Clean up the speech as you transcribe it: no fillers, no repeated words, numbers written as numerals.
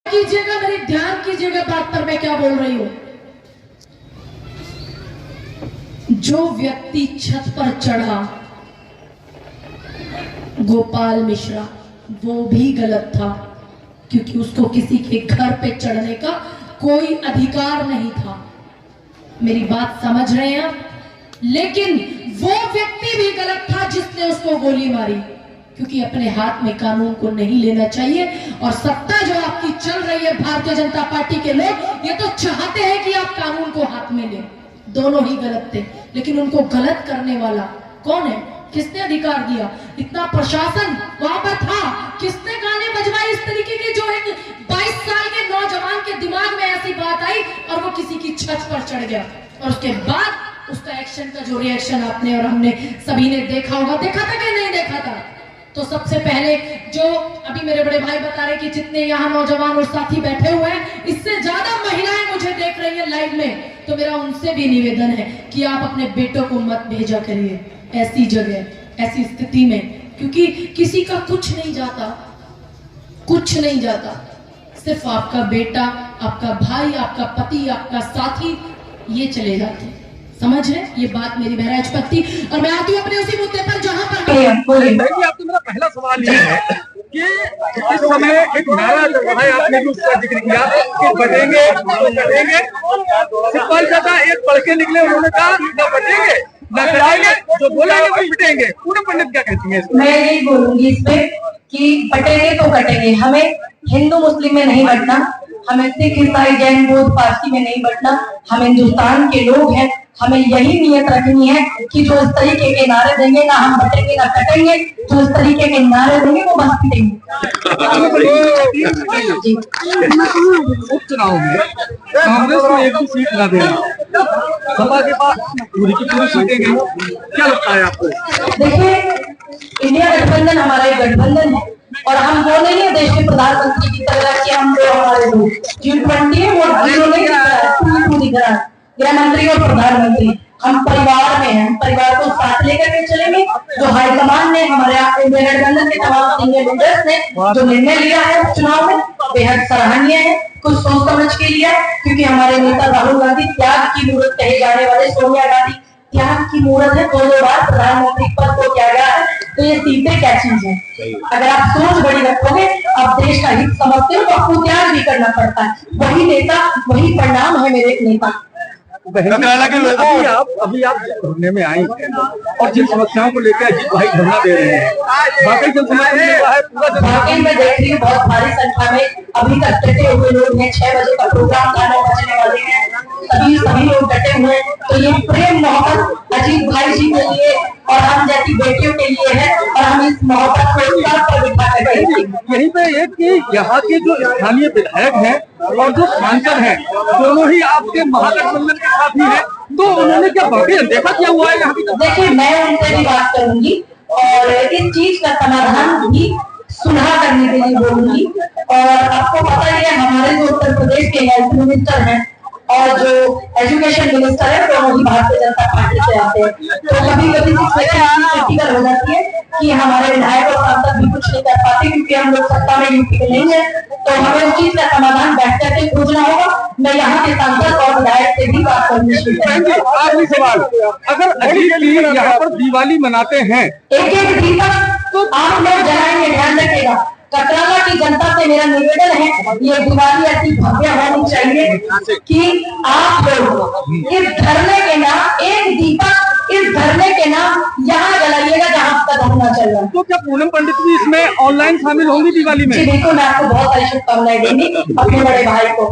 कीजिएगा, मेरी ध्यान कीजिएगा बात पर मैं क्या बोल रही हूं। जो व्यक्ति छत पर चढ़ा गोपाल मिश्रा, वो भी गलत था, क्योंकि उसको किसी के घर पे चढ़ने का कोई अधिकार नहीं था। मेरी बात समझ रहे हैं आप? लेकिन वो व्यक्ति भी गलत था जिसने उसको गोली मारी, क्योंकि अपने हाथ में कानून को नहीं लेना चाहिए। और सत्ता जो आपकी चल रही है, भारतीय जनता पार्टी के लोग ये तो चाहते हैं कि आप कानून को हाथ में लें। दोनों ही गलत थे, लेकिन उनको गलत करने वाला कौन है? किसने अधिकार दिया? इतना प्रशासन वहां पर था, किसने गाने बजवाए इस तरीके के? जो एक 22 साल के नौजवान के दिमाग में ऐसी बात आई और वो किसी की छत पर चढ़ गया, और उसके बाद उसका एक्शन का जो रिएक्शन आपने और हमने सभी ने देखा होगा। देखा था कि नहीं देखा था? तो सबसे पहले जो अभी मेरे बड़े भाई बता रहे कि जितने यहाँ नौजवान और साथी बैठे हुए हैं, इससे ज्यादा महिलाएं मुझे देख रही है लाइव में, तो मेरा उनसे भी निवेदन है कि आप अपने बेटों को मत भेजा करिए ऐसी जगह, ऐसी स्थिति में, क्योंकि किसी का कुछ नहीं जाता, कुछ नहीं जाता। सिर्फ आपका बेटा, आपका भाई, आपका पति, आपका साथी, ये चले जाते हैं। समझ रहे? ये बात मेरी बहराइच पर थी, और मैं आती हूँ अपने उसी मुद्दे पर जहां पर आपसे मेरा पहला सवाल ये है कि इस समय एक नारा चल रहा है, आपने भी उसका जिक्र किया कि बटेंगे तो कटेंगे। सिंपल सा एक पढ़ के निकले, उन्होंने कहा न बटेंगे न कटाएंगे, जो बोलेंगे वो पिटेंगे। पूनम पंडित क्या कहती है? मैं यही बोलूंगी इसमें कि बटेंगे तो कटेंगे। हमें हिंदू मुस्लिम में नहीं बटना, हमें सिख ईसाई जैन बौद्ध पारसी में नहीं बटना। हम हिंदुस्तान के लोग हैं, हमें यही नियत रखनी है कि जो इस तरीके के नारे देंगे, ना हम बटेंगे ना कटेंगे, जो इस तरीके के नारे देंगे वो बस पिटेंगे। उपचुनाव में कांग्रेस को एक भी सीट न देना, सपा के पास पूरी की पूरी सीटें गई, क्या लगता है आपको? देखिए, इंडिया गठबंधन हमारा एक गठबंधन है, और हम वो नहीं है देश के प्रधानमंत्री की तरह कि हम लोग हमारे लोग G20 वो जीरो नहीं दिख रहा है। गृह मंत्री और प्रधानमंत्री, हम परिवार में हैं, हम परिवार को साथ लेकर के चलेंगे। जो हाईकमान ने, हमारे इंडिया गठबंधन के तमाम सीनियर लीडर्स ने जो निर्णय लिया है चुनाव में, बेहद सराहनीय है, कुछ सोच समझ के लिया, क्योंकि हमारे नेता राहुल गांधी त्याग की मूर्त कहे जाने वाले सोनिया गांधी त्याग की मूर्त है, 2 बार प्रधानमंत्री पद को त्यागा है, तो ये सीटें क्या चीज है? अगर आप सोच बड़ी रखोगे, आप देश का हित समझते हो, तो आपको त्याग भी करना पड़ता है। वही नेता, वही परिणाम है मेरे नेता। अभी आप धरने में आई हैं और जिन समस्याओं को लेकर अजीत भाई धरना दे रहे हैं, वाकई वाकई में देख रही हूँ बहुत भारी संख्या में अभी तक डटे हुए लोग हैं। 6 बजे का प्रोग्राम गाने बजने वाले हैं, सभी लोग डटे हुए हैं। तो ये प्रेम मोहब्बत अजीत भाई जी के लिए और हम जैसी बेटियों के लिए है, और हम इस मोहब्बत को साथ पर बिठा कर यहीं पे एक कि यहाँ के जो स्थानीय विधायक हैं और जो सांसद हैं, दोनों ही आपके महागठबंधन के साथी हैं, तो उन्होंने क्या बाकी देखा क्या हुआ है यहाँ की? देखिए, मैं उनसे भी बात करूंगी और इस चीज का समाधान भी सुलह करने के लिए बोलूंगी। और आपको पता ही है, हमारे जो उत्तर प्रदेश के हेल्थ मिनिस्टर हैं और जो एजुकेशन मिनिस्टर है, दोनों ही भारतीय जनता पार्टी से आते हैं। तो कभी कभी क्रिटिकल हो जाती है कि हमारे विधायक और सांसद भी कुछ नहीं कर पाते, क्योंकि हम लोग सत्ता में यूपी के नहीं है। तो हमें उस चीज का समाधान बैठ करके खोजना होगा। मैं यहाँ के सांसद और विधायक से भी बात करनी चाहिए। आखिरी सवाल, अगर अजीत जी यहाँ पर दिवाली मनाते हैं, एक दीपक तो आप लोग जलाएंगे, ध्यान रखिएगा। कटराला की जनता से मेरा निवेदन है, ये दिवाली ऐसी भव्य होनी चाहिए कि आप लोग इस धरने के नाम, एक दीपक इस धरने के नाम यहाँ जलाइएगा जहाँ आपका धरना चल रहा है। तो क्या पूनम पंडित भी इसमें ऑनलाइन शामिल होंगी दिवाली में? जी बिल्कुल, मैं आपको बहुत सारी शुभकामनाएं देंगी अपने बड़े भाई को।